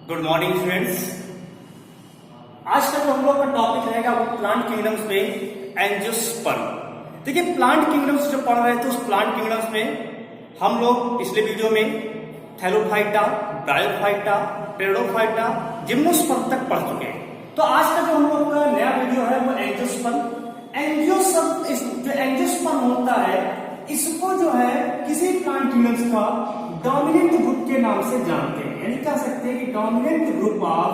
Good morning students. आज का जो हम लोग का टॉपिक रहेगा वो प्लांट किंगडम्स में एंजियोस्पर्म। देखिए, प्लांट किंगडम्स जो पढ़ रहे थे उस प्लांट किंगडम्स में हम लोग पिछले वीडियो में थैलोफाइटा, ब्रायोफाइटा, टेरिडोफाइटा, जिम्नोस्पर्म तक पढ़ चुके हैं। तो आज का जो हम लोग का नया वीडियो है वो एंजियोस्पर्म। जो एंजियोस्पर्म होता है इसको जो है किसी प्लांट किंगडम्स का डोमिनेंट ग्रुप के नाम से जानते हैं, यानी कह सकते हैं कि dominant group of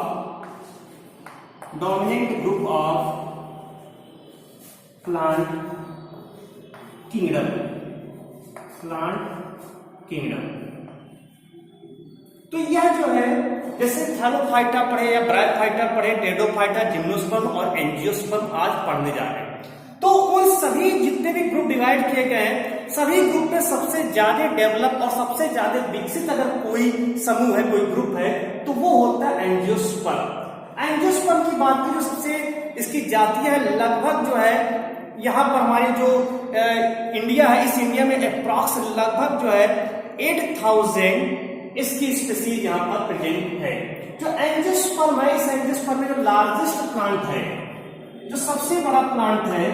plant kingdom. तो यह जो है जैसे थैलोफाइटा पढ़े या ब्रायोफाइटा पढ़े, टेरिडोफाइटा, जिम्नोस्पर्म और एंजियोस्पर्म आज पढ़ने जा रहे हैं। तो उन सभी जितने भी ग्रुप डिवाइड किए गए हैं, सभी ग्रुप में सबसे ज्यादा डेवलप और सबसे ज्यादा विकसित अगर कोई समूह है, कोई ग्रुप है, तो वो होता है एंजियोस्पर्म। एंजियोस्पर्म की बात करें, सबसे इसकी जातियां है लगभग जो है यहाँ पर हमारी जो इंडिया है, इस इंडिया में अप्रॉक्स लगभग जो है 8000 इसकी स्पीसीज यहाँ पर प्रेजेंट है। जो एंजियोस्पर्म है, इस एंजियोस्पर्म में जो लार्जेस्ट प्लांट है, जो सबसे बड़ा प्लांट है,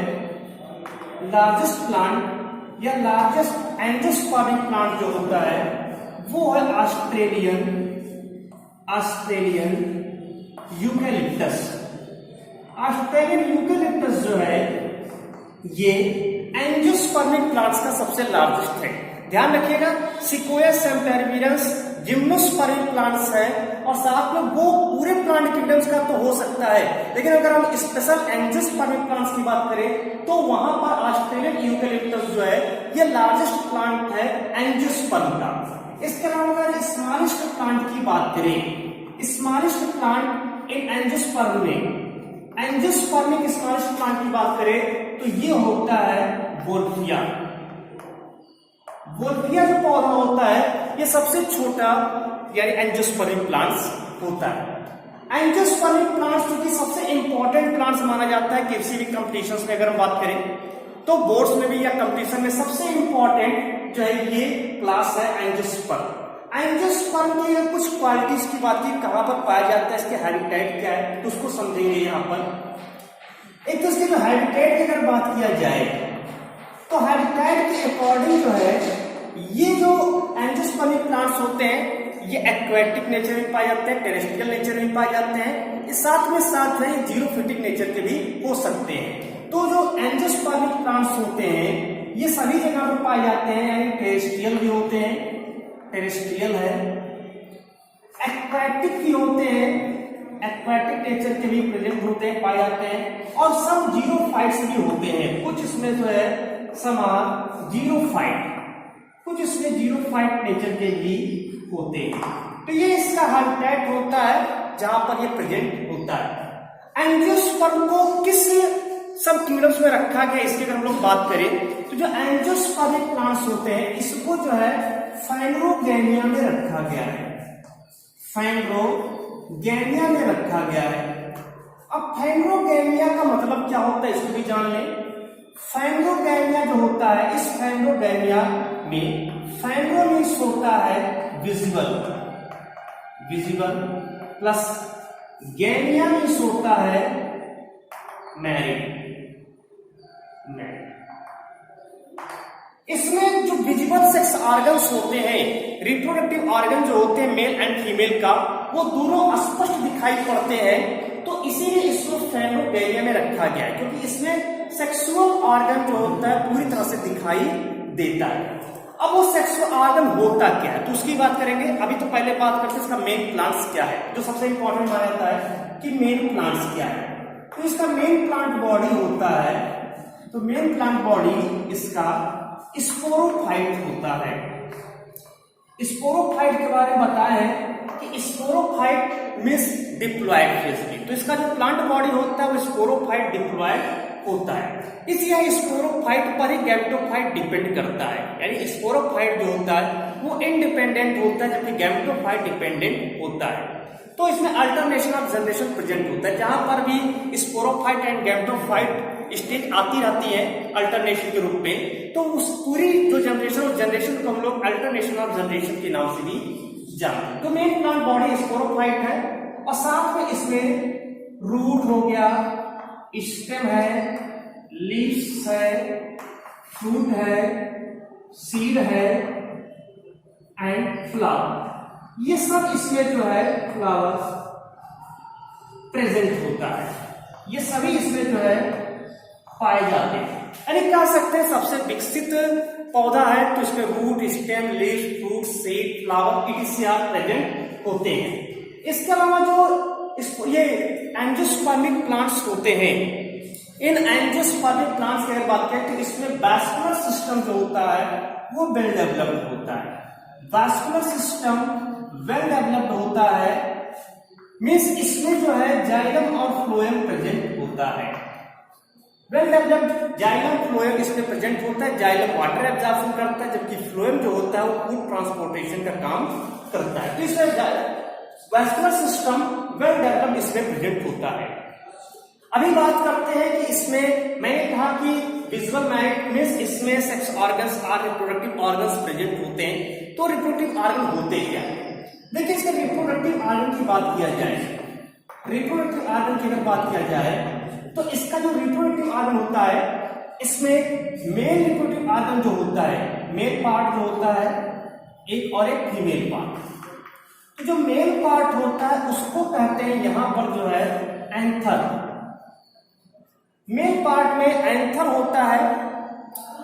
लार्जेस्ट प्लांट या लार्जेस्ट एंजियोस्पर्मिक प्लांट जो होता है वो है ऑस्ट्रेलियन यूकेलिप्टस। ऑस्ट्रेलियन यूकेलिप्टस जो है ये एंजियोस्पर्मिक प्लांट्स का सबसे लार्जेस्ट है। ध्यान रखिएगा, सिक्वोया सेम्पेरेरियस जिम्नोस्पर्मिक प्लांट्स है और साथ में वो पूरे प्लांट किंगडम्स का तो हो सकता है, लेकिन अगर हम स्पेशल एंजियोस्पर्मिक प्लांट्स की बात करें तो वहां पर ऑस्ट्रेलियन यूकेलिप्टस जो है ये लार्जेस्ट प्लांट है एंजियोस्पर्म का। इसके अलावा अगर स्मॉलेस्ट प्लांट की बात करें, स्मॉलेस्ट प्लांट इन एंजियोस्पर्म में, एंजियोस्पर्मिक स्मॉलेस्ट प्लांट की बात करें तो ये होता है वोल्फिया। वोल्फिया जो पौधा होता है ये सबसे छोटा यानी एंजियोस्पर्मिक प्लांट्स होता है। एंजियोस्पर्मिक प्लांट्स जो कि सबसे इंपॉर्टेंट प्लांट्स माना जाता है किसी भी कंपटीशंस में अगर हम बात करें तो बोर्ड्स में भी या कंपटीशन में सबसे इंपॉर्टेंट जो है ये क्लास है एंजियोस्पर्म। एंजियोस्पर्म की कुछ क्वालिटीज की बात की, कहां पर पाया जाता है, इसके हैबिटेट क्या है, तो उसको समझेंगे यहाँ पर। एक तो इसके जो हैबिटेट की अगर बात किया जाए तो हैबिटेट के अकॉर्डिंग जो है ये जो एंजियोस्पर्मिक प्लांट्स होते हैं ये एक्वेटिक नेचर में पाए जाते हैं, टेरेस्ट्रियल नेचर में पाए जाते हैं, इस साथ में जीरोफिटिक नेचर के भी हो सकते हैं। तो जो एंजियोस्पर्मिक प्लांट्स होते हैं ये सभी जगह पर पाए जाते हैं, यानी टेरेस्ट्रियल भी होते हैं, टेरेस्ट्रियल है, एक्वेटिक भी होते हैं, एक्वेटिक नेचर के भी प्रेजेंट होते हैं, पाए जाते हैं, और सब जीरोफाइट्स भी होते हैं। कुछ इसमें जो है समान जीरोफाइट, कुछ इसमें जीरोफाइट नेचर के भी होते हैं। तो ये इसका हैबिटेट होता है जहां पर ये प्रेजेंट होता है। एंजियोस्पर्म को किस सब किंगडम्स में रखा गया, इसकी अगर हम लोग बात करें तो जो एंजियोस्पर्मिक प्लांट्स होते हैं इसको जो है फाइनरोगैमिया में रखा गया है, फाइनरोगैमिया में रखा गया है। अब फाइनरोगैमिया का मतलब क्या होता है इसको भी जान लें। फाइनरोगैमिया जो होता है, इस फाइनरोगैमिया में फाइनरो मीन्स होता है विजिबल प्लस गैमिया मीन्स होता है मैरिड। इसमें जो विजिबल सेक्स ऑर्गन्स होते हैं, रिप्रोडक्टिव ऑर्गन जो होते हैं मेल एंड फीमेल का, वो दोनों स्पष्ट दिखाई पड़ते हैं। तो इसीलिए इसको फाइनरोगैमिया में रखा गया है, क्योंकि इसमें सेक्सुअल ऑर्गन जो होता है पूरी तरह से दिखाई देता है। अब वो सेक्सुअल ऑर्गन होता क्या है तो उसकी बात करेंगे। अभी तो पहले बात करते हैं इसका मेन प्लांट्स क्या है, जो सबसे इंपॉर्टेंट माना जाता है कि मेन प्लांट्स क्या है। तो इसका मेन प्लांट बॉडी होता है, तो मेन प्लांट बॉडी इसका स्पोरोफाइट होता है। स्पोरोफाइट के बारे में बताया है कि स्पोरोफाइट मीन्स डिप्लॉयड फेज। तो इसका जो प्लांट बॉडी होता है वो स्पोरोफाइट डिप्लॉयड होता है। इसलिए स्पोरोफाइट पर ही गैमेटोफाइट डिपेंड करता है, यानी स्पोरोफाइट जो होता है वो इंडिपेंडेंट होता है जबकि गैमेटोफाइट डिपेंडेंट होता है। तो इसमें अल्टरनेशन ऑफ जनरेशन प्रेजेंट होता है, जहां पर भी स्पोरोफाइट एंड गैमेटोफाइट स्टेज आती रहती है अल्टरनेशन के रूप में, तो उस पूरी जो जनरेशन को हम लोग अल्टरनेशन ऑफ जनरेशन के नाम से भी जानते। तो मेन प्लांट बॉडी स्पोरोफाइट है और साथ में इसमें रूट हो गया, स्टेम है, लीव्स है, फ्रूट है, सीड है एंड फ्लावर। ये सब इसमें जो है फ्लावर्स प्रेजेंट होता है, ये सभी इसमें जो है पाए जाते हैं। यानी कह सकते हैं सबसे विकसित पौधा है तो इसमें root, stem, leaf, fruit, seed, flower इटिसिया प्रेजेंट होते हैं। इसके अलावा जो ये एंजियोस्पर्मिक प्लांट्स होते हैं, इन एंजियोस्पर्मिक प्लांट्स की अगर बात करें तो इसमें वैस्कुलर सिस्टम जो होता है वो वेल डेवलप्ड होता है। वैस्कुलर सिस्टम वेल डेवलप्ड होता है मीन्स इसमें जो है जाइलम और फ्लोएम प्रेजेंट होता है। वेल डेवलप्ड जाइलम फ्लोएम इसमें प्रेजेंट होता है। जाइलम वाटर एब्जॉर्प्शन करता है जबकि फ्लोएम जो होता है वो फूड ट्रांसपोर्टेशन का काम करता है। तो इसमें वैस्कुलर सिस्टम वेल डेवलप्ड इसमें प्रेजेंट होता है। अभी बात करते हैं कि इसमें मैंने कहा कि विजुअल मैरिट मीन्स इसमें सेक्स ऑर्गन्स और रिप्रोडक्टिव ऑर्गन्स प्रेजेंट होते हैं। तो रिप्रोडक्टिव ऑर्गन होते क्या है? देखिए इसके रिप्रोडक्टिव ऑर्गन की बात किया जाए, रिप्रोडक्टिव ऑर्गन की अगर बात किया जाए तो इसका जो रिप्रोडक्टिव ऑर्गन होता है इसमें मेल रिप्रोडक्टिव ऑर्गन जो होता है, मेल पार्ट जो होता है एक और एक फीमेल पार्ट। तो जो मेल पार्ट होता है उसको कहते हैं यहां पर जो है एंथर। मेल पार्ट में एंथर होता है,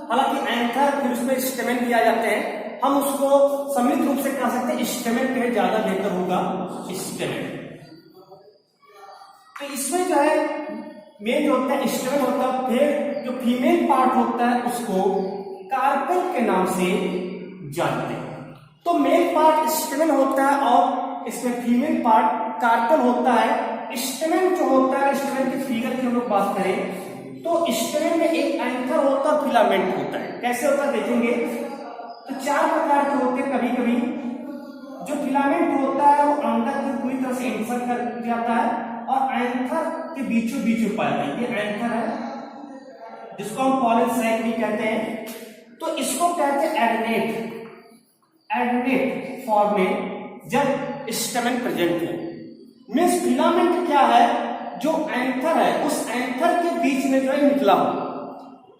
हालांकि एंथर फिर उसमें स्टेमेन भी आ जाते हैं, हम उसको सम्मिलित रूप से कह सकते हैं स्टेमेन पे ज्यादा बेहतर होगा स्टेमेन। तो इसमें जो है मेन जो होता है स्टेमेन होता है, फिर जो फीमेल पार्ट होता है उसको कार्पेल के नाम से जानते हैं। तो मेल पार्ट स्टेमेन होता है और इसमें फीमेल पार्ट कार्पेल होता है। स्टेमेन जो होता है, स्टेमेन की फिगर की हम लोग बात करें तो स्टेमेन में एक एंथर होता है, फिलामेंट होता है। कैसे होता है देखेंगे तो चार प्रकार के होते हैं। कभी कभी जो फिलामेंट होता है वो अंदर की पूरी तरह से इंसर्ट कर जाता है और एंथर के बीचों बीच पाया जाता है। ये एंथर है जिसको हम पॉलन सैक भी कहते हैं। तो इसको कहते हैं एडनेट, एडनेट फॉर्म में जब स्टेमेन प्रेजेंट हो। मीन्स फिलामेंट क्या है, जो एंथर है उस एंथर के बीच में जो है निकला हो।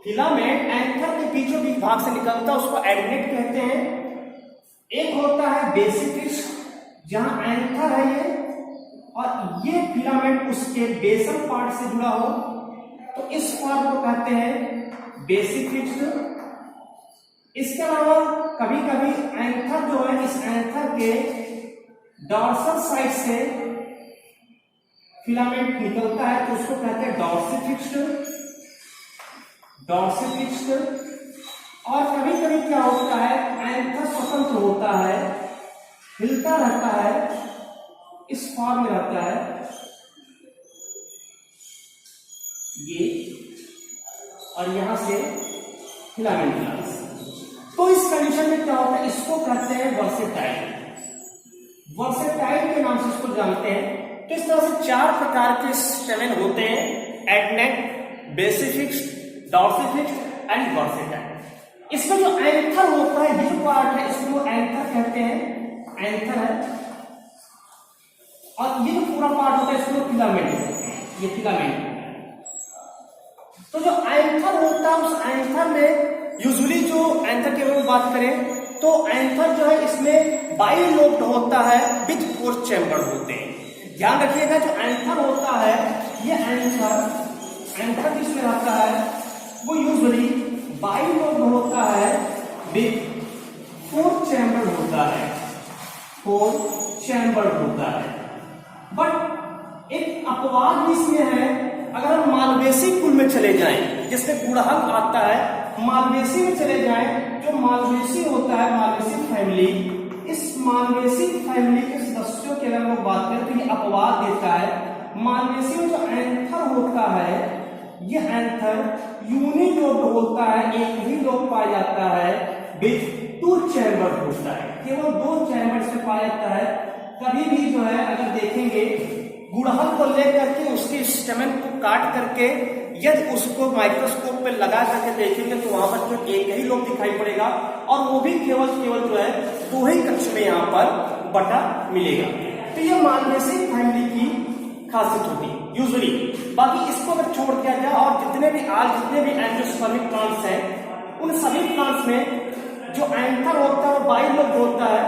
फिलामेंट एंथर के बीचों बीच भाग से निकलता है उसको एडनेट कहते हैं। एक होता है बेसिफिक्स जहां एंथर है ये और ये फिलामेंट उसके बेसल पार्ट से जुड़ा हो तो इस फॉर्म को कहते हैं बेसिफिक्स। इसके अलावा कभी कभी एंथर जो है इस एंथर के डॉर्सल साइड से फिलामेंट निकलता है तो उसको कहते हैं डॉर्सिफिक्स्ड, डॉर्सिफिक्स्ड। और कभी कभी क्या होता है एंथर स्वतंत्र होता है, हिलता रहता है, इस फॉर्म में रहता है ये और यहां से फिलामेंट ग्लास। तो इस कंडीशन में क्या होता है इसको कहते हैं वर्सेटाइल, वर्सेटाइल के नाम से इसको जानते हैं। तो इस तरह से चार प्रकार के स्टेमेन होते हैं, एडनेट, बेसिफिक्स, डॉर्सिफिक्स एंड वर्सेटाइल। इसमें जो एंथर होता है ये जो पार्ट है इसको एंथर कहते हैं, एंथर है। और ये जो पूरा पार्ट होता है इसको फिलामेंट, ये फिलामेंट। तो जो एंथर होता है उस एंथर में यूजुअली जो एंथर के बारे में बात करें तो एंथर जो है इसमें बाइलोब्ड होता है विद 4 चैम्बर होते हैं। ध्यान रखिएगा जो एंथर होता है ये एंथर जिसमें रहता है वो यूजुअली बाइलोब्ड होता है विद 4 चैम्बर होता है, 4 चैम्बर होता है। बट एक अपवाद इसमें है, अगर हम मालवेसी कुल में चले जाएं जिसमें गुड़हल आता है, मालवेसी में चले जाएं, जो मालवेसी होता है मालवेसी फैमिली, इस मालवेसी फैमिली के सदस्यों के अगर हम बात करें तो ये अपवाद देता है। मालवेसी में जो एंथर होता है ये एंथर यूनिलोब्ड होता है, एक ही लोब पाया जाता है विद 2 चैम्बर होता है, केवल 2 चैम्बर से पाया जाता है। कभी भी जो है अगर देखेंगे गुड़हल को लेकर के उसके स्टेमेन को काट करके यदि उसको माइक्रोस्कोप पे लगा करके देखेंगे तो वहां पर जो एक ही लोब दिखाई पड़ेगा और वो भी केवल जो है 2 ही कक्ष में यहाँ पर बटा मिलेगा। तो ये माग्नेसी फैमिली की खासियत होती है यूजुअली। बाकी इसको अगर छोड़ दिया जाए और जितने भी एंजियोस्पर्मिक प्लांट्स हैं उन सभी प्लांट्स में जो एंथर होता है बाइलोब होता है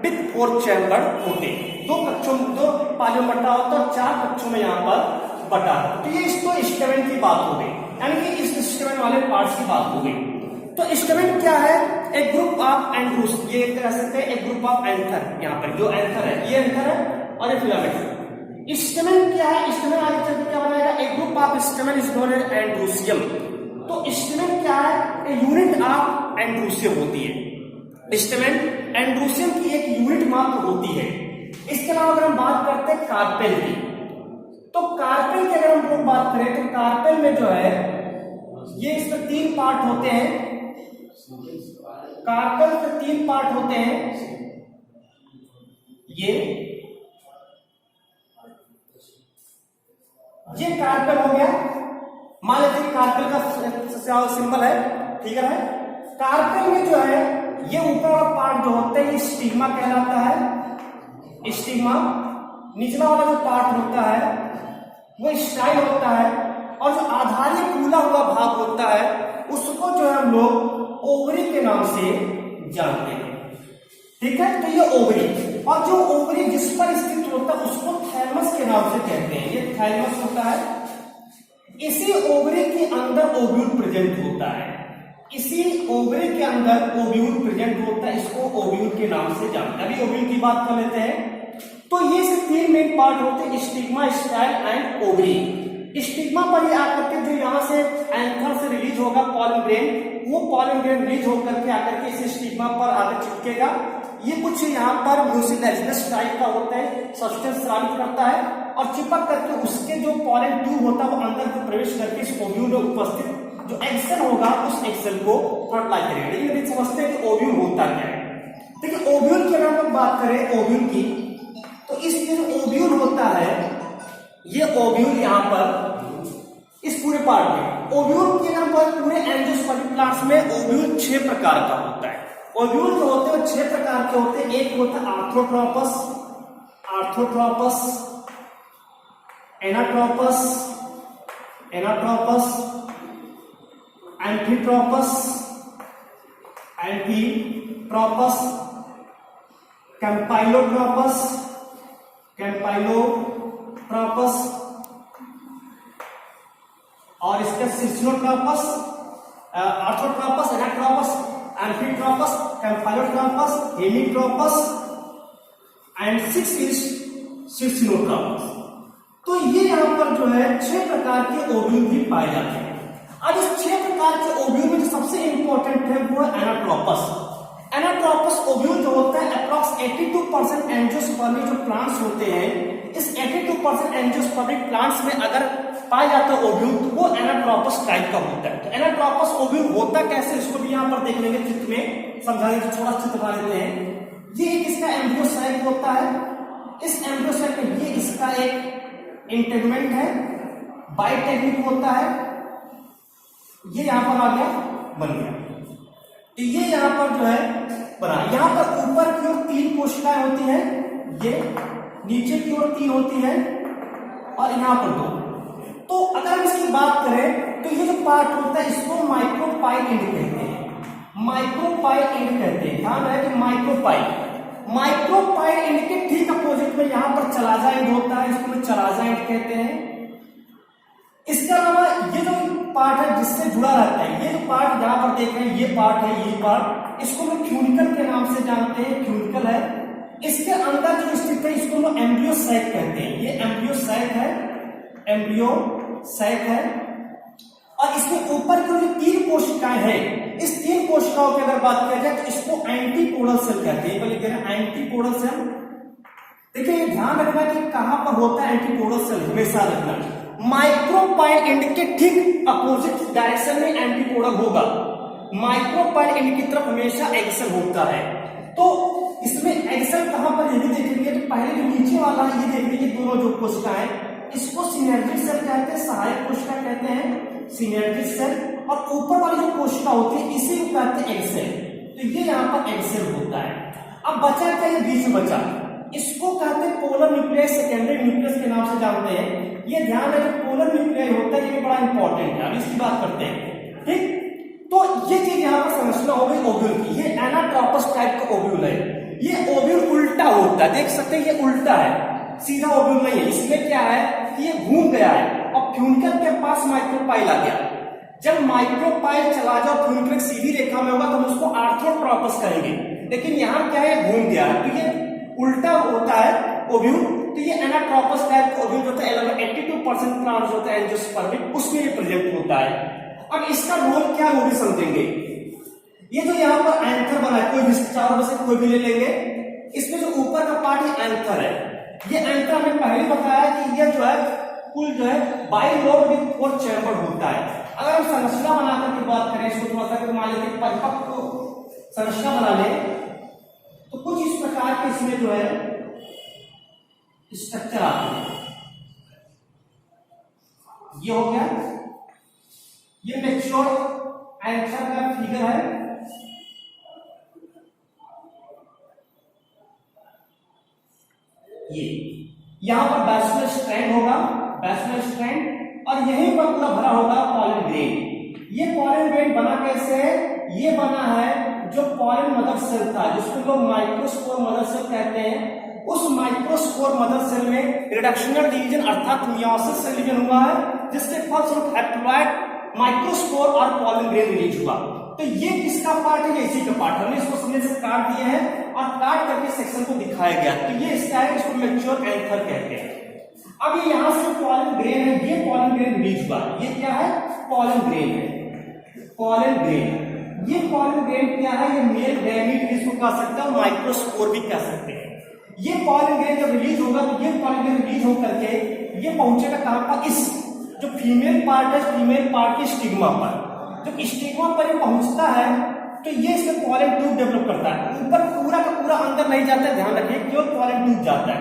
विथ 4 चैम्बर होते हैं। 2 कक्षों में 2 पालियों में बटा होता है और 4 कक्षों में यहाँ पर बटा। तो ये इसको स्टेमेन की बात हो गई, यानी कि इस स्टेमेन वाले पार्ट्स की बात हो गई। तो स्टेमेन क्या है? एक ग्रुप ऑफ एंड्रूस, ये कह सकते हैं एक ग्रुप ऑफ एंथर। यहाँ पर जो एंथर है ये एंथर है और ये फिलामेंट। स्टेमेन क्या है? स्टेमेन आगे चल के क्या बनाएगा? एक group of stamen is known as androecium. तो स्टेमेन क्या है? ए यूनिट ऑफ एंड्रूसियम होती है। स्टेमेन एंड्रूसियम की एक यूनिट मात्र होती है। इसके अलावा अगर हम बात करते हैं कार्पेल की, तो कार्पेल की अगर हम लोग बात करें तो कार्पेल में जो है ये इसमें 3 पार्ट होते हैं। कार्पेल के 3 पार्ट होते हैं। ये कार्पेल हो गया, मान लीजिए कार्पेल का सिंबल है, ठीक है। कार्पेल में जो है ये ऊपर वाला पार्ट जो होता है ये स्टिग्मा कहलाता है। स्टिग्मा निचला वाला जो पार्ट होता है वो स्टाइल होता है, और जो आधारी फूला हुआ भाग होता है उसको जो है हम लोग ओवरी के नाम से जानते हैं, ठीक है। तो ये ओवरी, और जो ओवरी जिस पर स्थित होता है उसको थैलमस के नाम से कहते हैं। ये थैलमस होता है। इसी ओवरी के अंदर ओव्यूल प्रेजेंट होता है। इसी ओवरी के अंदर ओव्यूल प्रेजेंट होता है, इसको ओव्यूल के नाम से जानते हैं। अभी ओव्यूल की बात कर लेते हैं। तो ये सिर्फ 3 मेन पार्ट होते हैं, stigma, style and ovary. Stigma पर ये आकर के जो यहाँ से एंथर से रिलीज होगा पॉलन ग्रेन, वो पॉलन ग्रेन रिलीज होकर के आकर के इस स्टिग्मा पर आकर चिपकेगा। ये कुछ यहाँ पर म्यूसिलेजिनस टाइप का होता है, सब्सटेंस स्रावित करता है और चिपक करके उसके जो पॉलन ट्यूब होता है वो अंदर को प्रवेश करके इस ओव्यूल में उपस्थित जो एक्सेल होगा उस एक्सेल को फर्टिलाइज करेगा। लेकिन यदि समझते हैं कि ओव्यूल होता क्या है। देखिए ओव्यूल की अगर हम लोग बात करें ओव्यूल की, तो इस जो ओव्यूल होता है ये ओव्यूल यहाँ पर इस पूरे पार्ट में ओव्यूल की अगर हम पूरे एंजियोस्पर्मिक प्लांट्स में ओव्यूल 6 प्रकार का होता है। ओव्यूल जो होते हैं 6 प्रकार के होते हैं। एक होता है आर्थोट्रोपस, एनाट्रोपस, एम्फीट्रोपस, कैम्पाइलोट्रोपस, और इसका सिस्नोट्रोपस, आर्थोट्रोपस, एनाट्रोपस, एम्फीट्रोपस, कैम्पाइलोट्रोपस, हेमिट्रोपस एंड 6 इज सिस्नोट्रोपस। तो ये यहाँ पर जो है 6 प्रकार के ओव्यूल भी पाए जाते हैं। अब इस 6 प्रकार के ओव्यूल में जो सबसे इंपॉर्टेंट है वो है एनाट्रोपस। एनाट्रोपस ओव्यूल जो होता है अप्रॉक्स 82% एंजियोस्पर्मिक जो प्लांट्स होते हैं, इस 82% एंजियोस्पर्मिक प्लांट्स में अगर पाया जाता है ओव्यूल तो वो एनाट्रोपस टाइप का होता है। तो एनाट्रोपस ओव्यूल होता कैसे, इसको भी यहाँ पर देख लेंगे, चित्र में समझाने का थोड़ा चित्र बना देते हैं। ये एक इसका एम्ब्रियो साइक होता है। इस एम्ब्रियो साइक में ये इसका एक इंटेगमेंट है, बाइटेक्निक होता है। ये यहाँ पर आ गया, बन गया। तो ये यहाँ पर जो है बना। यहाँ पर ऊपर की ओर 3 कोशिकाएं होती हैं, ये नीचे की ओर 3 होती है और यहाँ पर 2। तो अगर हम इसकी बात करें तो ये जो पार्ट होता है इसको माइक्रोपाइल एंड कहते हैं। माइक्रोपाइल एंड कहते हैं, ध्यान रहे कि माइक्रोपाइल एंड के ठीक अपोजिट में यहाँ पर चलाजा एंड होता है, इसको चलाजा एंड कहते हैं। इसके अलावा ये जो पार्ट है जिससे जुड़ा रहता है, ये जो पार्ट यहाँ पर देख रहे हैं ये पार्ट है, ये पार्ट इसको लोग क्यूनिकल के नाम से जानते हैं, क्यूनिकल है। इसके अंदर जो स्थित है इसको लोग एम्ब्रियो सैक कहते हैं। ये एम्ब्रियो सैक है, एम्ब्रियो सैक है। और इसमें ऊपर की जो 3 कोशिकाएं हैं, इस 3 कोशिकाओं की अगर बात किया जाए तो इसको एंटीपोडल सेल कहते हैं। पहले कह रहे हैं एंटीपोडल सेल। देखिए ये ध्यान रखना कि कहां पर होता है एंटीपोडल सेल, हमेशा रखना। माइक्रोपाइल एंड के ठीक अपोजिट डायरेक्शन में एंटीपोडल होगा। माइक्रोपाइल एंड की तरफ हमेशा एक्सेल होता है। तो इसमें एक्सेल कहां पर, ये भी देखेंगे। तो पहले जो नीचे वाला है ये देखिए, दोनों जो कोशिकाएं इसको सिनर्जिक सेल कहते हैं, सहायक कोशिका कहते हैं, सिनर्जिक सेल। और ऊपर वाली जो कोशिका होती है इसी को कहते हैं एक्सेल। तो ये यहाँ पर एक्सेल होता है। अब बचा क्या, ये बीच में बचा इसको कहते हैं पोलर न्यूक्लियस, सेकेंडरी न्यूक्लियस के नाम से जानते हैं। ये ध्यान है, जो पोलर न्यूक्लियस होता है ये बड़ा इंपॉर्टेंट है, अभी इसकी बात करते हैं। ठीक, तो ये चीज यहाँ पर समझना हो गई ओव्यूल की। ये एनाट्रोपस टाइप का ओव्यूल है। ये ओव्यूल उल्टा होता है, देख सकते हैं ये उल्टा है, सीधा ओव्यूल नहीं है। इसमें क्या है कि ये घूम गया है और फ्यूनिकल के पास माइक्रोपाइल आ गया। जब माइक्रोपाइल चला जाओ फ्यूनिकल सीधी रेखा में होगा तो हम उसको आर्थ्रोट्रोपस कहेंगे, लेकिन यहाँ क्या है घूम गया है, तो ये उल्टा होता है ओव्यूल। तो ये एनाट्रोपस टाइप का ओव्यूल होता है। 82% प्लांट्स होता है एंजियोस्पर्मिक, उसमें ये प्रेजेंट होता है। अब इसका रोल क्या वो भी समझेंगे। ये जो यहाँ पर एंथर बना है, कोई भी चारों में से कोई भी ले लेंगे, इसमें जो ऊपर का पार्ट है एंथर है। ये एंथर हमने पहले बताया कि ये जो है कुल जो है बाइलोब विद 4 चैम्बर होता है। अगर हम संरचना बनाकर की बात करें, इसको थोड़ा सा मान लेते परिपक्व संरचना बना ले तो कुछ इस प्रकार के इसमें जो है स्ट्रक्चर आते हैं। ये हो गया, ये मैच्योर एंथर का फिगर है। ये यहां पर बैसिलर स्ट्रैंड होगा, बैसिलर स्ट्रैंड, और यहीं पर पूरा भरा होगा पॉलन ग्रेन। ये पॉलन ग्रेन बना कैसे है? ये बना है जो पॉलन मदर सेल था, जिसको लोग माइक्रोस्पोर मदर सेल कहते हैं। उस माइक्रोस्पोर मदर सेल में रिडक्शनल डिवीजन अर्थात मियोसिस से डिवीजन हुआ है, जिसके फलस्वरूप हैप्लॉइड माइक्रोस्पोर और पॉलन ग्रेन रिलीज हुआ। तो ये किसका पार्ट है? ये इसी का पार्ट है। हमने इसको समझे से काट दिए हैं और काट करके सेक्शन को दिखाया गया। तो ये इसका है, इसको मैच्योर एंथर कहते हैं। अब ये यहां से पॉलन ग्रेन है, ये पॉलन ग्रेन रिलीज हुआ। ये क्या है? पॉलन ग्रेन है, पॉलन ग्रेन। ये पॉलन ग्रेन क्या है? ये मेल गैमीट इसको कह सकते हैं, माइक्रोस्पोर भी कह सकते हैं। ये पॉलन ग्रेन जब रिलीज होगा तो ये पॉलन ग्रेन रिलीज होकर के ये पहुंचेगा कहां पर? इस जो फीमेल पार्ट है, फीमेल पार्ट के स्टिग्मा पर। जब स्टिग्मा पर ये पहुंचता है तो ये इसमें पॉलन ट्यूब डेवलप करता है। ऊपर पूरा का पूरा अंदर नहीं जाता है, ध्यान रखिए, केवल पॉलन ट्यूब जाता है।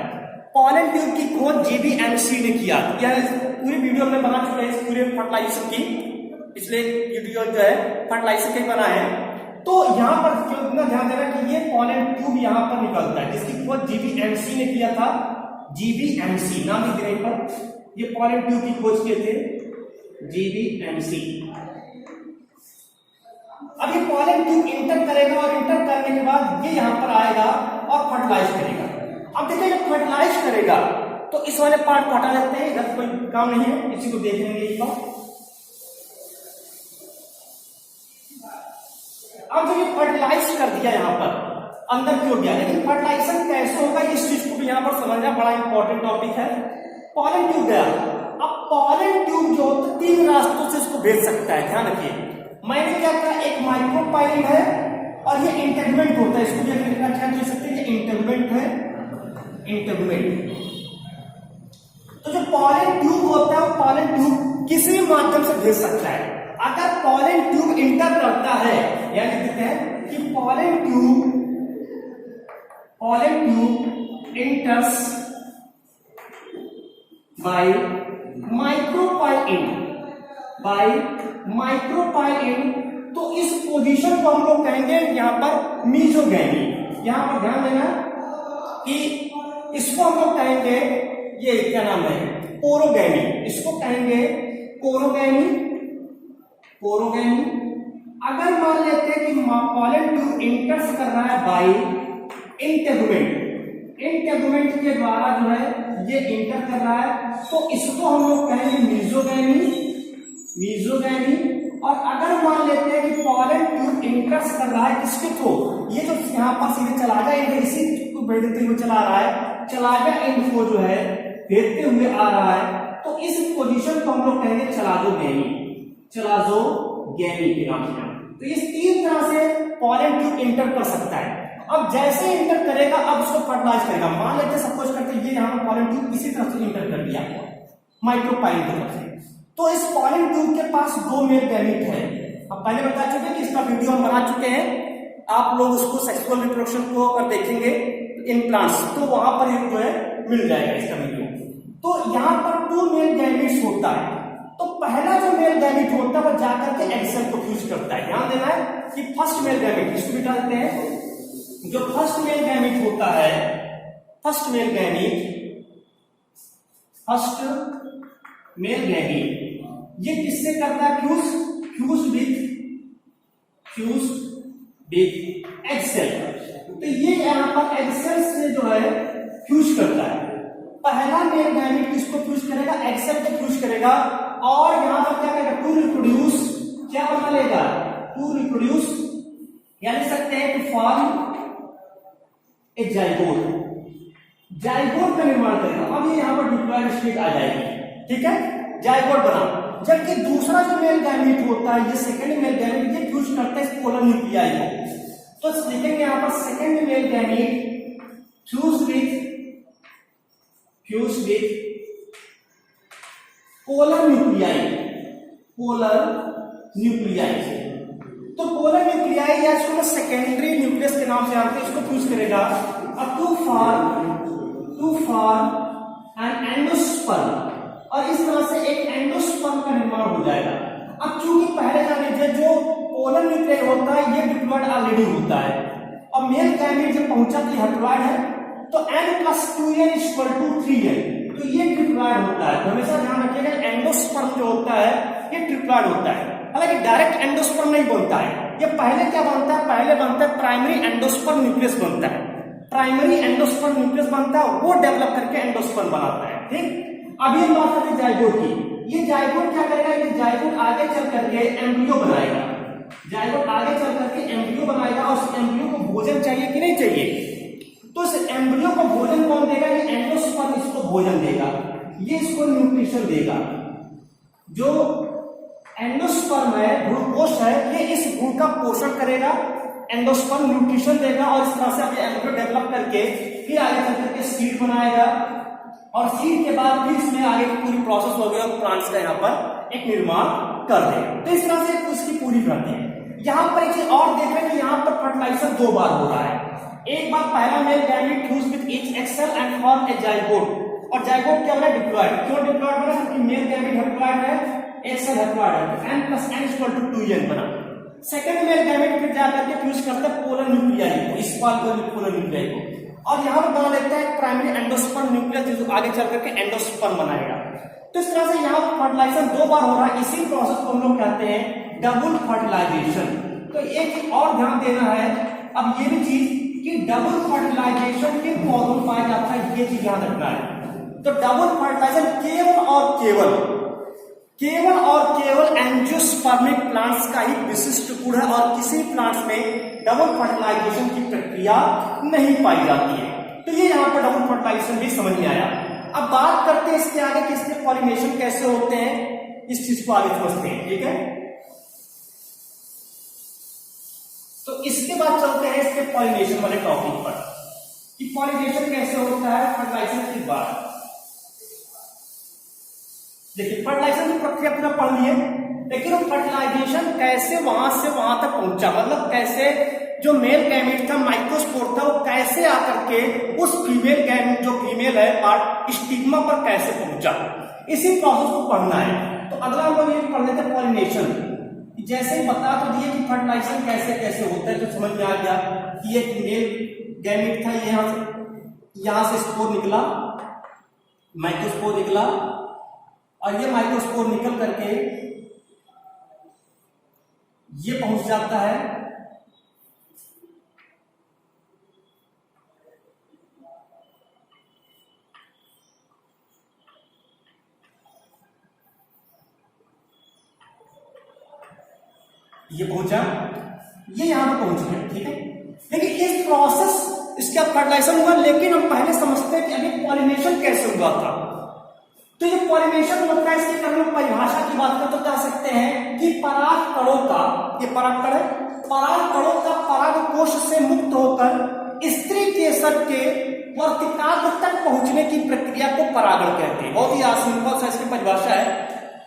पॉलन ट्यूब की खोज जीबीएमसी ने किया। यह पूरी वीडियो हमने बना चुके हैं, इस पूरे फर्टिलाइजेशन की, पिछले वीडियो जो है फर्टिलाइजेशन के बना है। तो यहाँ पर कितना ध्यान देना कि ये पॉलन ट्यूब यहाँ पर निकलता है, जिसकी खोज जीबीएमसी ने किया था। जीबीएमसी नाम लिख देने पर, ये पॉलन ट्यूब की खोज किए थे जीबीएमसी। अब ये पॉलन ट्यूब इंटर करेगा और इंटर करने के बाद ये यहां पर आएगा और फर्टिलाइज करेगा। अब देखिए जब फर्टिलाइज करेगा तो इस वाले पार्ट को हटा लेते हैं, इधर कोई काम नहीं है, इसी को देख लेंगे एक बार। अब जब ये फर्टिलाइज कर दिया यहां पर अंदर की ओर गया, लेकिन फर्टिलाइजेशन कैसे होगा इस चीज को भी यहां पर समझना बड़ा इंपॉर्टेंट टॉपिक है। पॉलन ट्यूब गया, अब पॉलन ट्यूब जो 3 रास्तों से इसको भेज सकता है, ध्यान रखिए। मैंने क्या कहा, एक माइक्रोपाइल है और ये इंटेगुमेंट होता है, इसको भी क्या कह सकते हैं, ये इंटेगुमेंट है, इंटेगुमेंट। तो जो पॉलन ट्यूब होता है वो पॉलन ट्यूब किसी भी माध्यम से भेज सकता है। अगर पॉलन ट्यूब इंटर करता है, यानी कहते हैं कि pollen tube enters by micropyle in, तो इस पोजीशन को हम लोग कहेंगे यहां पर मीजोगैमी। यहां पर ध्यान देना कि इसको हम लोग कहेंगे, ये क्या नाम है, पोरोगैमी। इसको कहेंगे पोरोगैमी। अगर मान लेते हैं कि पॉलन ट्यूब इंटर्स कर रहा है बाय इंटेगुमेंट के द्वारा जो है ये इंटर कर रहा है, तो इसको हम लोग कहेंगे मीजोगैमी। और अगर मान लेते हैं कि पॉलन ट्यूब इंटर्स कर रहा है किसके थ्रू, ये जो यहाँ पर सीधे चला जाए, इसी को भेजते हुए चला रहा है, चलाजा एंड को जो है भेजते हुए आ रहा है, तो इस पोजीशन को हम लोग कहेंगे चलाजोगैमी के नाम से। तो इस 3 तरह से पॉलन ट्यूब इंटर कर सकता है। अब जैसे इंटर करेगा अब उसको फर्टिलाइज करेगा। मान लेते सपोज करते ये यहाँ पर पॉलन ट्यूब इसी तरह से इंटर कर दिया माइक्रोपाइल की तरफ से, तो इस पॉलन ट्यूब के पास 2 मेल गैमीट है। अब पहले बता चुके कि इसका वीडियो हम बना चुके हैं, आप लोग उसको सेक्सुअल रिप्रोडक्शन को अगर देखेंगे इन प्लांट्स तो वहां पर एक जो है मिल जाएगा इसका वीडियो। तो यहाँ पर 2 मेल गैमीट्स होता है। तो पहला जो मेल गैमीट होता है वो जाकर के एग सेल को फ्यूज करता है। ध्यान देना है कि फर्स्ट मेल गैमीट, इसको भी डालते हैं, जो फर्स्ट मेल गैमीट होता है फर्स्ट मेल गैमीट ये किससे करता है? Fuse with egg cell. तो ये यहां पर एग सेल से जो है फ्यूज करता है। पहला मेल गैमीट किसको फ्यूज करेगा? एग सेल को फ्यूज करेगा और यहां पर क्या करेगा? To reproduce. क्या बना लेगा? टू रिप्रोड्यूस, या लिख सकते हैं टू फॉर्म ए जाइगोट का निर्माण करेगा। अब ये यहां पर डिप्लॉयड स्टेज आ जाएगी, ठीक है, जाइगोट बना। जबकि दूसरा जो मेल गैमीट होता है, ये सेकंड मेल गैमीट, ये फ्यूज करता है इस पोलर न्यूक्लियाई को। तो लिखेंगे यहां पर second mail gamete fuse with polar nuclei. तो पोलर न्यूक्लियाई या इसको सेकेंडरी न्यूक्लियस के नाम से जानते हैं, इसको फ्यूज करेगा। अब टू फॉर्म एन एंडोस्पर्म, और इस तरह से एक एंडोस्पर्म का निर्माण हो जाएगा। अब चूंकि पहले जान लीजिए जो पोलर न्यूक्लियाई होता है ये डिप्लॉयड ऑलरेडी होता है, और मेल गैमीट जब पहुंचा तो हेप्लॉयड है, तो n+2n = 3n, तो ये ट्रिप्लॉयड होता है। तो हमेशा ध्यान रखिएगा एंडोस्पर्म जो होता है ये ट्रिप्लॉयड होता है। हालांकि डायरेक्ट एंडोस्पर्म नहीं बनता है, ये पहले क्या बनता है? पहले बनता है प्राइमरी एंडोस्पर्म न्यूक्लियस बनता है। प्राइमरी एंडोस्पर्म न्यूक्लियस बनता है, वो डेवलप करके एंडोस्पर्म बनाता है, ठीक। अब ये बात करते हैं जाइगोट की। ये जाइगोट क्या करेगा? ये जाइगोट आगे चल करके एम्ब्रियो बनाएगा। जाइगोट आगे चल करके एम्ब्रियो बनाएगा, और उस एम्ब्रियो को भोजन चाहिए कि नहीं चाहिए? तो इस एम्ब्रियो को भोजन कौन देगा? ये एंडोस्पर्म इसको भोजन देगा, ये इसको न्यूट्रिशन देगा। जो एंडोस्पर्म है, ग्लूकोज है, ये इस गुण का पोषण करेगा, एंडोस्पर्म न्यूट्रिशन देगा, और इस तरह से ये एम्ब्रियो डेवलप करके फिर आगे चल करके सीड बनाएगा, और सीड के बाद फिर इसमें आगे की पूरी प्रोसेस हो गई और प्लांट्स का यहाँ पर एक निर्माण कर दे। तो इस तरह से उसकी पूरी करते हैं। यहाँ पर एक चीज और देख रहे हैं कि यहाँ पर फर्टिलाइजेशन 2 बार हो रहा है। एक बार पहला male gamete fuse with each egg cell and form a zygote, और जाइगोट क्या बना? डिप्लॉयड। क्यों डिप्लॉयड बना? क्योंकि मेल गैमीट हेप्लॉयड है, एग सेल हेप्लॉयड है, n+n = 2n बना। सेकंड मेल गैमीट फिर जाकर के फ्यूज करता है पोलर न्यूक्लियाई को, इस पोलर न्यूक्लियाई को, और यहां पर बना लेता है प्राइमरी एंडोस्पर्म न्यूक्लियस, जो आगे चल करके एंडोस्पर्म बनाएगा। तो इस तरह से यहाँ फर्टिलाइजेशन 2 बार हो रहा है। इसी प्रोसेस को हम लोग कहते हैं डबल फर्टिलाइजेशन। तो एक चीज और ध्यान देना है, अब ये भी चीज कि डबल फर्टिलाइजेशन के पौधों में पाया जाता है, ये चीज ध्यान रखना है। तो डबल फर्टिलाइजेशन केवल और केवल एंजियोस्पर्मिक प्लांट्स का ही विशिष्ट गुण है, और किसी प्लांट्स में डबल फर्टिलाइजेशन की प्रक्रिया नहीं पाई जाती है। तो ये यहाँ पर डबल फर्टिलाइजेशन भी समझ में आया। अब बात करते हैं इसके आगे कि इसके पॉलिनेशन कैसे होते हैं, इस चीज को आगे समझते हैं, ठीक है। तो इसके बाद चलते हैं इसके पॉलिनेशन वाले टॉपिक पर कि पॉलिनेशन कैसे होता है फर्टिलाइजेशन के बाद। देखिए फर्टिलाइजेशन की प्रक्रिया पूरा पढ़ लिए, लेकिन वो फर्टिलाइजेशन कैसे वहां से वहां तक पहुंचा, मतलब कैसे जो मेल गैमीट था, माइक्रोस्पोर था, वो कैसे आकर के उस फीमेल गैमीट जो फीमेल है पार्ट स्टिग्मा पर कैसे पहुंचा, इसी प्रोसेस को पढ़ना है। तो अगला हम लोग ये पढ़ लेते हैं पॉलिनेशन। जैसे ही बता तो दिए कि फर्टिलाइजेशन कैसे कैसे होता है, तो समझ में आ गया कि एक मेल गैमीट था, यहां से स्पोर निकला, माइक्रोस्पोर निकला, और ये माइक्रोस्पोर निकल करके ये पहुंच जाता है ये पहुंचा, ये यहां पर पहुंच गया, ठीक है। लेकिन इस प्रोसेस इसका फर्टिलाइजेशन हुआ, लेकिन हम पहले समझते हैं कि अभी पॉलिनेशन कैसे हुआ था। तो ये पॉलिनेशन होता है, इसके कारण हम परिभाषा की बात करें तो कह सकते हैं कि पराग कणों का, ये पराग कण है, पराग कणों का परागकोश से मुक्त होकर स्त्री केसर के वर्तिकाग्र तक पहुंचने की प्रक्रिया को परागण कहते हैं। बहुत ही सिंपल सा इसकी परिभाषा है,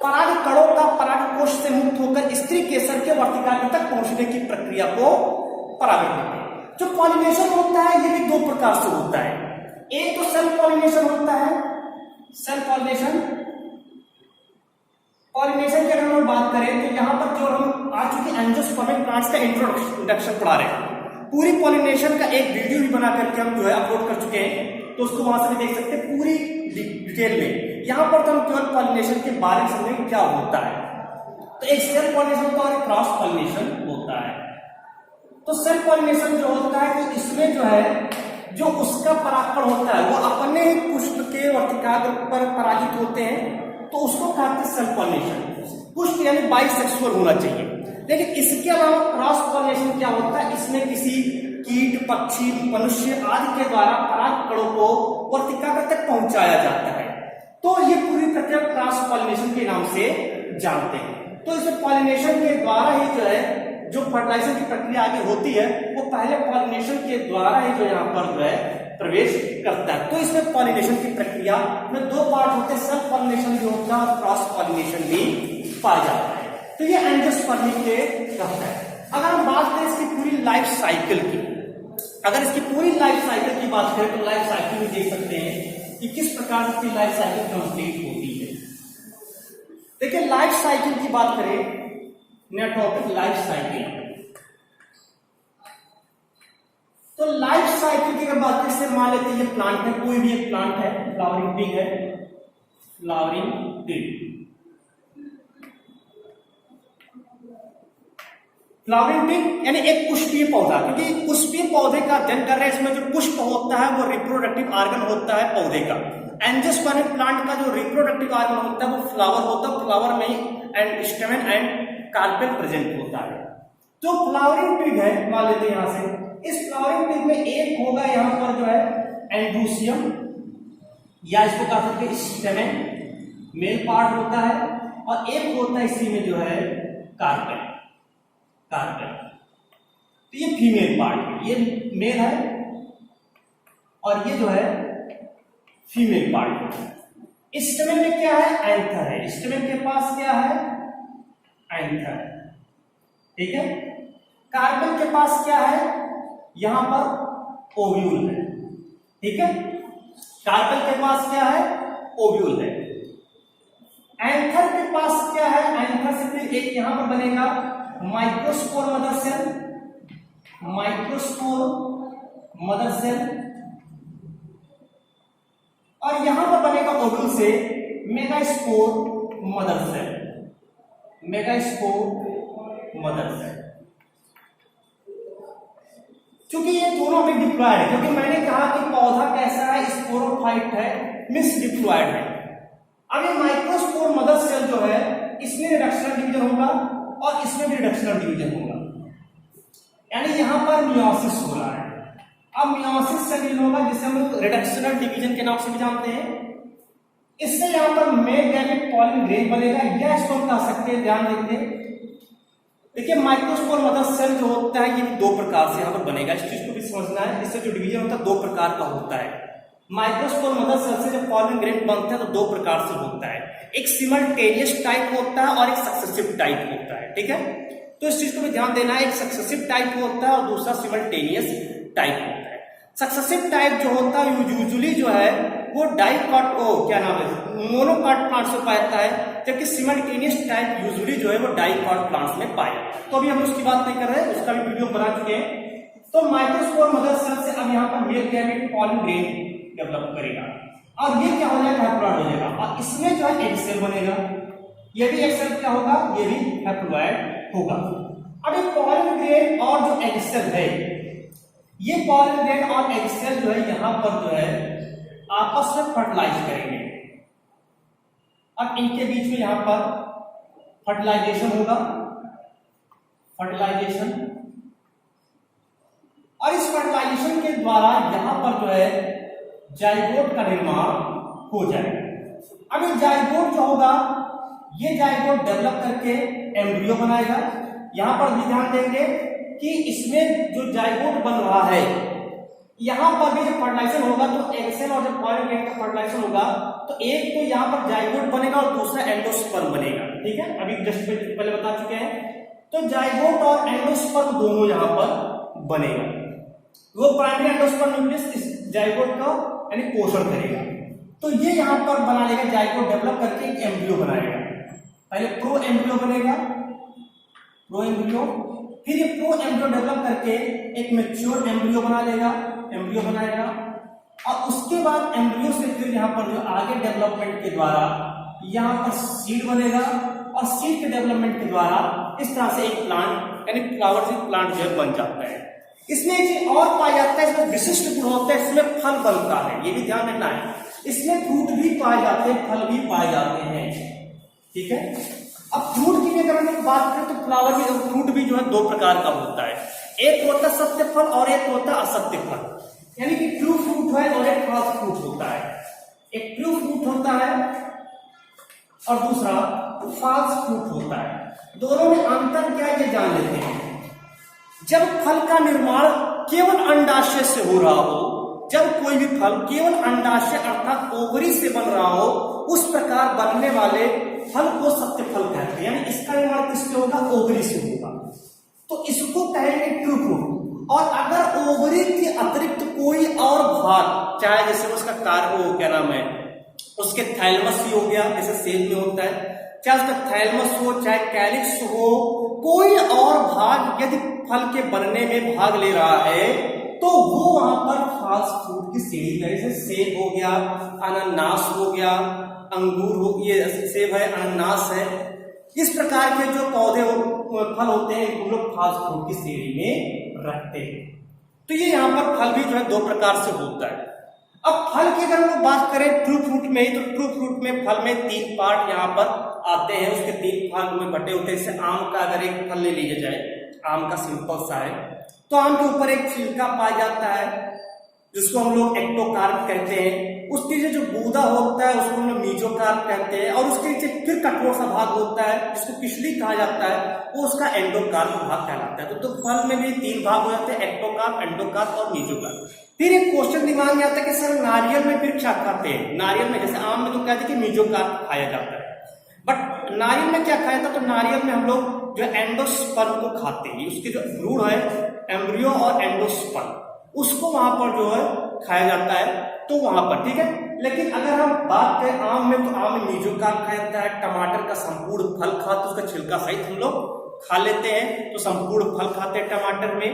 पराग कणों का परागकोश से मुक्त होकर स्त्री केसर के वर्तिकाग्र तक पहुंचने की प्रक्रिया को परागण कहते हैं। जो पॉलिनेशन होता है ये भी 2 प्रकार से होता है। एक तो सेल्फ पॉलिनेशन होता है, सेल्फ पॉलिनेशन। पॉलिनेशन की अगर हम बात करें तो यहाँ पर जो हम आ चुके एंजियोस्पर्मिक प्लांट्स का इंट्रोडक्शन पढ़ा रहे हैं, पूरी पॉलिनेशन का एक वीडियो भी बना करके हम जो है अपलोड कर चुके हैं। तो उसको वहां से भी देख सकते हैं पूरी डिटेल में। यहां पर तो हम केवल पॉलिनेशन के बारे में समझेंगे क्या होता है। तो एक सेल्फ पॉलिनेशन होता है और एक क्रॉस पॉलिनेशन होता है। तो सेल्फ पॉलिनेशन जो होता है कि इसमें जो है जो उसका परागकण होता है वो अपने ही पुष्प के वर्तिकाग्र पर परागित होते हैं, तो उसको कहते हैं सेल्फ पॉलिनेशन। पुष्प यानी बाइसेक्सुअल होना चाहिए। लेकिन इसके अलावा क्रॉस पॉलिनेशन क्या होता है, इसमें किसी कीट, पक्षी, मनुष्य आदि के द्वारा परागकणों को वर्तिकाग्र तक पहुंचाया जाता है। तो ये पूरी प्रक्रिया क्रॉस पॉलिनेशन के नाम से जानते हैं। तो इस पॉलिनेशन के द्वारा ही जो है जो फर्टिलाइजेशन की प्रक्रिया आगे होती है वो पहले पॉलिनेशन के द्वारा ही जो यहाँ पर जो है प्रवेश करता है। तो इसमें पॉलिनेशन की प्रक्रिया में दो पार्ट होते हैं, सेल्फ पॉलिनेशन भी होता है और क्रॉस पॉलिनेशन भी पाया जाता है। तो ये एंजियोस्पर्मी के कहता है। अगर हम बात करें इसकी पूरी लाइफ साइकिल की, अगर इसकी पूरी लाइफ साइकिल की बात करें तो लाइफ साइकिल में देख सकते हैं कि किस प्रकार से लाइफ साइकिल कंप्लीट होती है। देखिए लाइफ साइकिल की बात करें, नया टॉपिक लाइफ साइकिल। तो लाइफ साइकिल की अगर बात करें, से मान लेते हैं ये प्लांट है, कोई भी एक प्लांट है, फ्लावरिंग पिग है, फ्लावरिंग पिग। फ्लावरिंग पिग यानी एक पुष्पीय पौधा, क्योंकि पुष्पीय पौधे का अध्ययन कर रहे हैं। इसमें जो पुष्प होता है वो रिप्रोडक्टिव ऑर्गन होता है पौधे का। एंजियोस्पर्मिक प्लांट का जो रिप्रोडक्टिव ऑर्गन होता है वो फ्लावर होता है। फ्लावर में and stamen and carpel present होता है। तो फ्लावरिंग पिग है, मान लेते हैं यहां से, इस फ्लावरिंग पिग में एक होगा यहां पर जो है एंड्रूसियम, या इसको कह सकते हैं स्टेमेन, मेल पार्ट होता है, और एक होता है इसी में जो है कार्पेल। तो ये फीमेल पार्ट है, ये मेल है और ये जो है फीमेल पार्ट है। स्टेमेन में क्या है, एंथर है। स्टेमेन के पास क्या है, एंथर, ठीक है। कार्पेल के पास क्या है, यहां पर ओव्यूल है, ठीक है। कार्पेल के पास क्या है, ओव्यूल है। एंथर के पास क्या है, एंथर से फिर एक यहां पर बनेगा microspore mother cell, microspore mother cell, और यहां पर बनेगा ओव्यूल से megaspore mother cell, megaspore mother cell. क्योंकि ये दोनों भी डिप्लॉयड है, क्योंकि मैंने कहा कि पौधा कैसा है, स्पोरोफाइट है, मिस डिप्लॉयड है। अब ये माइक्रोस्पोर मदर सेल जो है इसमें रिडक्शनल डिवीजन होगा और इसमें भी रिडक्शनल डिवीजन होगा, यानी यहां पर मियोसिस हो रहा है। अब मियोसिस से होगा जिसे हम लोग रिडक्शनल डिवीजन के नाम से भी जानते हैं। इससे यहां पर मेल गैमेट पॉलिन ग्रेन बनेगा, या इसको हम कह सकते हैं, ध्यान देते हैं। देखिए माइक्रोस्पोर मदर सेल जो होता है ये दो प्रकार से यहां पर बनेगा, इस चीज को भी समझना है। इससे जो डिवीजन होता है दो प्रकार का होता है। माइक्रोस्पोर मदर सेल से जब पॉलिन ग्रेन बनते हैं तो दो प्रकार से होता है, एक सिमल्टेनियस टाइप होता है और एक सक्सेसिव टाइप होता है, ठीक है। तो इस चीज को भी ध्यान देना है, एक सक्सेसिव टाइप होता है और दूसरा सिमल्टेनियस टाइप होता है। सक्सेसिव टाइप जो होता है यूजुअली जो है वो डाइकॉट क्या नाम है, मोनोकॉट प्लांट्स में पाता है, जबकि सिमल्टेनियस टाइप यूजुअली जो है वो डाइकॉट प्लांट्स में पाया। तो अभी हम उसकी बात नहीं कर रहे हैं, उसका भी वीडियो बना चुके हैं। तो माइक्रोस्पोर मदर सेल से अब यहाँ पर male gamete pollen grain develop करेगा और ये क्या हो जाएगा, हैप्लॉइड हो जाएगा, और इसमें जो है एग सेल बनेगा। ये भी एग सेल क्या होगा, ये भी हैप्लॉइड होगा। अब ये पॉलिन ग्रेन और जो एग सेल है, ये पॉलिन ग्रेन और एग सेल जो है यहां पर जो है आपस में फर्टिलाइज करेंगे। अब इनके बीच में यहां पर फर्टिलाइजेशन होगा, फर्टिलाइजेशन, और इस फर्टिलाइजेशन के द्वारा यहां पर जो है जाइगोट का निर्माण हो जाएगा। अब ये जाइगोट जो होगा, ये जाइगोट डेवलप करके एम्ब्रियो बनाएगा। यहां पर भी ध्यान देंगे कि इसमें जो जाइगोट बन रहा है, यहां पर भी जब फर्टिलाइजेशन होगा तो एग सेल और जब पॉलिन ग्रेन का फर्टिलाइजेशन होगा तो एक तो यहां पर जाइगोट बनेगा और दूसरा एंडोस्पर्म बनेगा, ठीक है। अभी जस्ट पहले बता चुके हैं। तो जाइगोट और एंडोस्पर्म दोनों यहां पर बनेगा। वो प्राइमरी एंडोस्पर्म न्यूक्लियस इस जाइगोट का यानी पोषण करेगा। तो ये यहां पर बना लेगा, जाइगोट डेवलप करके एक एम्ब्रियो बनाएगा। पहले प्रो एम्ब्रियो बनेगा, प्रो एम्ब्रियो, फिर ये प्रो एम्ब्रियो डेवलप करके एक मैच्योर एम्ब्रियो बना लेगा, एम्ब्रियो बनाएगा, और उसके बाद एम्ब्रियो से फिर यहाँ पर जो आगे डेवलपमेंट के द्वारा यहाँ पर सीड बनेगा और सीड के डेवलपमेंट के द्वारा इस तरह से एक प्लांट यानी फ्लावरिंग प्लांट जो है बन जाता है। इसमें एक चीज और पाया जाता है, इसमें विशिष्ट गुण होता है, इसमें फल बनता है, ये भी ध्यान रखना है। इसमें फ्रूट भी पाए जाते हैं, फल भी पाए जाते हैं, ठीक है। अब फ्रूट की अगर हम बात करें तो फ्लावर भी फ्रूट भी जो है दो प्रकार का होता है, एक होता है सत्य फल और एक होता है असत्य फल, यानी कि ट्रू फ्रूट है और एक फॉल्स फ्रूट होता है। एक ट्रू फ्रूट होता है और दूसरा फॉल्स फ्रूट होता है। दोनों में अंतर क्या है ये जान लेते हैं। जब फल का निर्माण केवल अंडाशय से हो रहा हो, जब कोई भी फल केवल अंडाशय अर्थात ओवरी से बन रहा हो, उस प्रकार बनने वाले फल को सत्य फल कहते हैं, यानी इसका निर्माण किससे होगा, ओवरी से होगा, तो इसको कहेंगे ट्रू फ्रूट। और अगर ओवरी के अतिरिक्त कोई और भाग, चाहे जैसे उसका कार्य हो, क्या नाम है उसके थैलमस ही हो गया, जैसे सेब में होता है, चाहे उसका थैलमस हो चाहे कैलिक्स हो, कोई और भाग यदि फल के बनने में भाग ले रहा है तो वो वहां पर फॉल्स फ्रूट की सीढ़ी है। जैसे सेब हो गया, अनानास हो गया, अंगूर हो, ये सेब है, अनानास है, इस प्रकार के जो पौधे फल होते हैं उन लोग फॉल्स फ्रूट की सीढ़ी में रखते हैं। तो ये यहाँ पर फल भी जो है दो प्रकार से होता है। अब फल की अगर हम बात करें ट्रू फ्रूट में ही, तो ट्रू फ्रूट में फल में तीन पार्ट यहाँ पर आते हैं, उसके तीन भाग में बटे होते हैं। जैसे आम का अगर एक फल ले लिया जाए, आम का सिंपल सा है, तो आम के ऊपर एक छिलका पाया जाता है जिसको हम लोग एक्टोकार्प कहते हैं। उसके नीचे जो गूदा होता है उसको हम लोग मीजोकार्प कहते हैं, और उसके नीचे फिर कठोर सा भाग होता है जिसको पिछली कहा जाता है, वो उसका एंडोकार्प भाग कहलाता है। तो फल में भी तीन भाग हो जाते हैं, एक्टोकार्प, एंडोकार्प और मीजोकार्प। फिर एक क्वेश्चन दिमाग में आता है कि सर नारियल में फिर क्या खाते हैं? नारियल में जैसे आम में तो कहते हैं कि मीजोकार्प खाया जाता है, बट नारियल में क्या खाया था? तो नारियल में हम लोग जो एंडोस्पर्म को खाते हैं, उसके जो भ्रूण है, एम्ब्रियो और एंडोस्पर्म, उसको वहां पर जो है खाया जाता है, तो वहां पर ठीक है। लेकिन अगर हम बात करें आम में, तो आम में मीजोकार्प खाया जाता है, टमाटर का संपूर्ण फल खाते, उसका छिलका सहित हम लोग खा लेते हैं, तो संपूर्ण फल खाते हैं टमाटर में।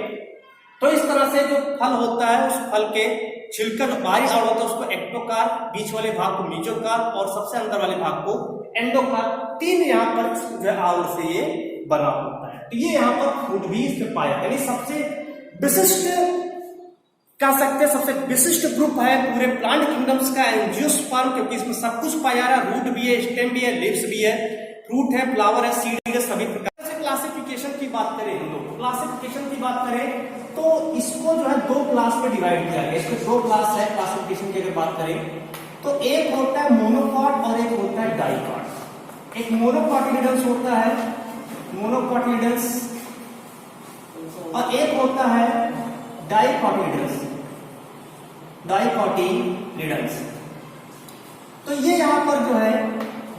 तो इस तरह से जो फल होता है उस फल के छिलका जो बाहरी आवरण होता है उसको एक्टोकार्प, बीच वाले भाग को मीजोकार्प और सबसे अंदर वाले भाग को एंडोकार्प, तीन यहाँ पर जो आवरण से ये बना होता है। तो ये यहाँ पर फ्रूट भी इसमें पाया जाता है। सबसे विशिष्ट कह सकते हैं, सबसे विशिष्ट ग्रुप है पूरे प्लांट किंगडम्स का एंजियोस्पर्म, क्योंकि इसमें सब कुछ पाया जा रहा है, रूट भी है, स्टेम भी है, लीव्स भी है, फ्रूट है, फ्लावर है, सीड है, सभी प्रकार से। क्लासिफिकेशन की बात करें हम लोग, क्लासिफिकेशन की बात करें तो इसको जो है दो क्लास में डिवाइड किया गया। इसमें दो क्लास है क्लासिफिकेशन की अगर बात करें तो एक होता है मोनोकॉट और एक होता है डाइकॉट। एक मोनोकॉटिलिडन्स होता है, मोनोकॉटिलिडन्स, और एक होता है डाइकॉटिलिडन्स, डाइकॉटिलिडन्स। तो ये यहां पर जो है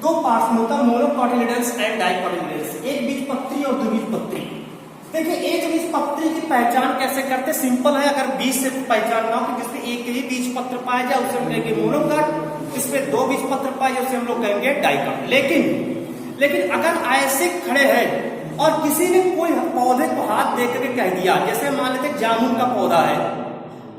दो पार्ट्स में होता है, मोनोकॉटिलिडन्स एंड डाइकॉटिलिडन्स, एक बीजपत्री और द्विबीजपत्री। देखिए एक बीजपत्री की पहचान कैसे करते, सिंपल है, अगर बीज से पहचान ना हो कि जिसमें एक ही बीज पत्र पाया जाए उसे हम कहेंगे मोनोकॉट, इसमें दो बीज पत्र पाए जाए उसे हम लोग कहेंगे डाइकॉट। लेकिन अगर ऐसे खड़े हैं और किसी ने कोई पौधे को हाथ दे करके कह दिया, जैसे मान लेते जामुन का पौधा है,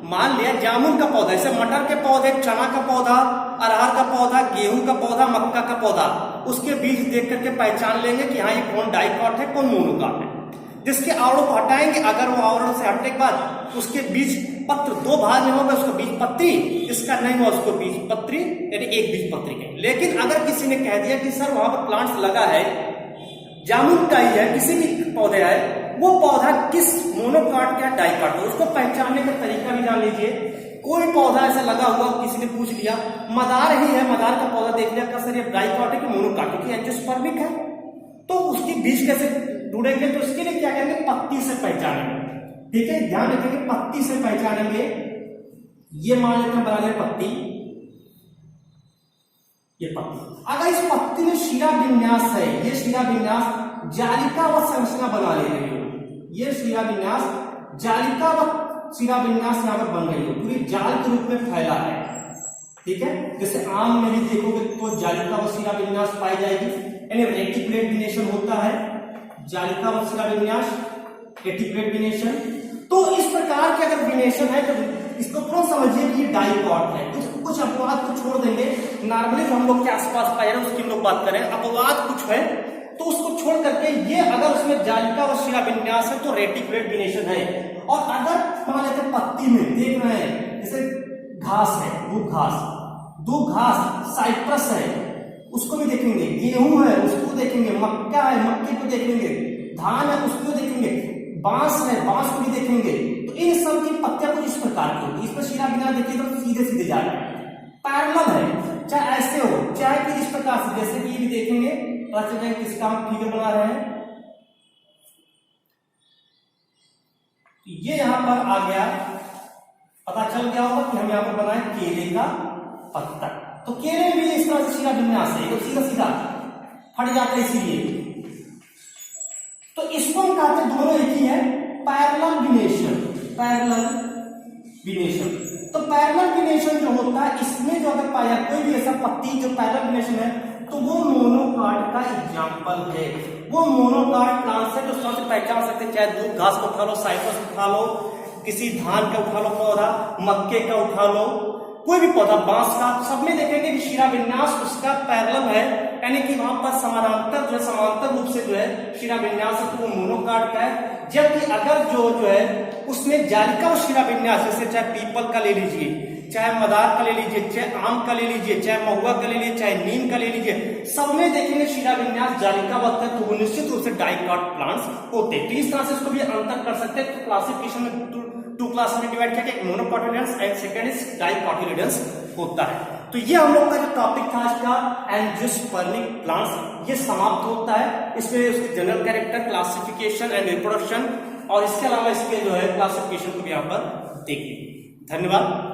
मान लिया जामुन का पौधा, जैसे मटर के पौधे, चना का पौधा, अरहर का पौधा, गेहूं का पौधा, मक्का का पौधा, उसके बीज देख करके पहचान लेंगे कि हाँ ये कौन डाइकॉट है, कौन मोनोकॉट है। जिसके आवरण को हटाएंगे, अगर वो आवरण से हटने के बाद उसके बीज पत्र दो भाग में होगा, उसको बीज पत्री, जिसका नहीं हुआ उसको बीज पत्री यानी एक बीज पत्री के। लेकिन अगर किसी ने कह दिया कि सर वहां पर प्लांट्स लगा है, जामुन का ही है, किसी भी पौधे है, वो पौधा किस मोनोकॉट का डाइकॉट है, उसको पहचानने का तरीका भी जान लीजिए। कोई पौधा ऐसा लगा हुआ, किसी ने पूछ लिया, मदार ही है, मदार का पौधा देख लिया, सर ये डाइकॉट है कि मोनोकॉट है, एंजियोस्पर्मिक है, तो उसकी बीज कैसे ढूंढेंगे? तो इसके लिए क्या करेंगे, पत्ती से पहचानेंगे। ठीक है, ध्यान रखेंगे, पत्ती से पहचानेंगे। ये मान लेते हैं बना ले पत्ती, ये पत्ती, अगर इस पत्ती में शिरा विन्यास है, ये शिरा विन्यास जालिका व संरचना बना ले रही हो, ये शिरा विन्यास जालिका व शिरा विन्यास यहां पर बन रही हो, पूरी जाल के रूप में फैला है। ठीक है, जैसे आम में भी देखोगे तो जालिका व शिरा विन्यास पाई जाएगी, यानी रेटिकुलेट विनेशन होता है, जालिका व शिरा विन्यास, रेटिकुलेट विनेशन। तो इस प्रकार के अगर विनेशन है तो इसको थोड़ा समझिए कि डाइकॉट है। कुछ अपवाद को छोड़ देंगे, नॉर्मली हम लोग के आसपास पाए जाए उसकी हम लोग बात करें, अपवाद कुछ है तो उसको छोड़ करके ये अगर उसमें जालिका और शिलाविन्यास है तो रेटिकुलेट विनेशन है। और अगर मान लेते पत्ती में देख रहे हैं जैसे घास है, दूब घास, साइप्रस है उसको भी देखेंगे, गेहूं है उसको देखेंगे, मक्का है मक्के को देखेंगे, धान है उसको देखेंगे, बांस है बांस को भी देखेंगे। तो इन सब की पत्तियां कुछ इस प्रकार की होती है। इसमें शिलाविन्यास देखिए तो सीधे सीधे जा रहा है, पैरेलल है, चाहे ऐसे हो चाहे कि इस प्रकार से, जैसे कि ये भी देखेंगे पता चल जाएगा किसका हम फिगर बना रहे हैं। ये यहां पर आ गया, पता चल गया होगा कि हम यहां पर बनाए केले का पत्ता। तो केले में भी इस तरह से शिलाविन्यास है, तो सीधा सीधा फट जाता है इसीलिए। तो इसको हम कहते हैं दोनों एक ही है, पैरेलल विनेशन। तो पैरेलल विनेशन जो होता है इसमें जो अगर पाया कोई भी ऐसा पत्ती जो पैरेलल विनेशन है तो वो मोनोकाट का एग्जाम्पल है। वो मोनोकाट प्लांट है, तो सबसे पहचान सकते हैं, चाहे दूब घास को उठा लो, साइप्रस उठा लो, किसी धान का उठा लो पौधा, मक्के का उठा लो, कोई भी पौधा, बांस का, सब में देखेंगे कि शिलाविन्यास उसका पैरेलल है, यानी कि वहां पर समानांतर जो है, समांतर रूप से जो है शिलाविन्यास है तो वो मोनोकाट का है। जबकि अगर जो है उसमें जालिका और शिलाविन्यास, जैसे चाहे पीपल का ले लीजिए, चाहे मदार का ले लीजिए, चाहे आम का ले लीजिए, चाहे महुआ का ले लीजिए, चाहे नीम का ले लीजिए, सब में देखेंगे शिलाविन्यास जालिकाबद्ध है तो वो निश्चित रूप से डाइकॉट प्लांट्स होते हैं। तो इस तरह से इसको भी अंतर कर सकते हैं। तो क्लासिफिकेशन में टू क्लास में डिवाइड किया, एक मोनोकोटिलिडन्स एंड सेकंड इज डाइकोटिलिडन्स होता है। तो ये हम लोग का जो टॉपिक था आज का एंजियोस्पर्मिक प्लांट्स, ये समाप्त होता है। इसमें उसके general character, classification and reproduction और इसके अलावा इसके जो है क्लासिफिकेशन को भी यहाँ पर देखिए। धन्यवाद।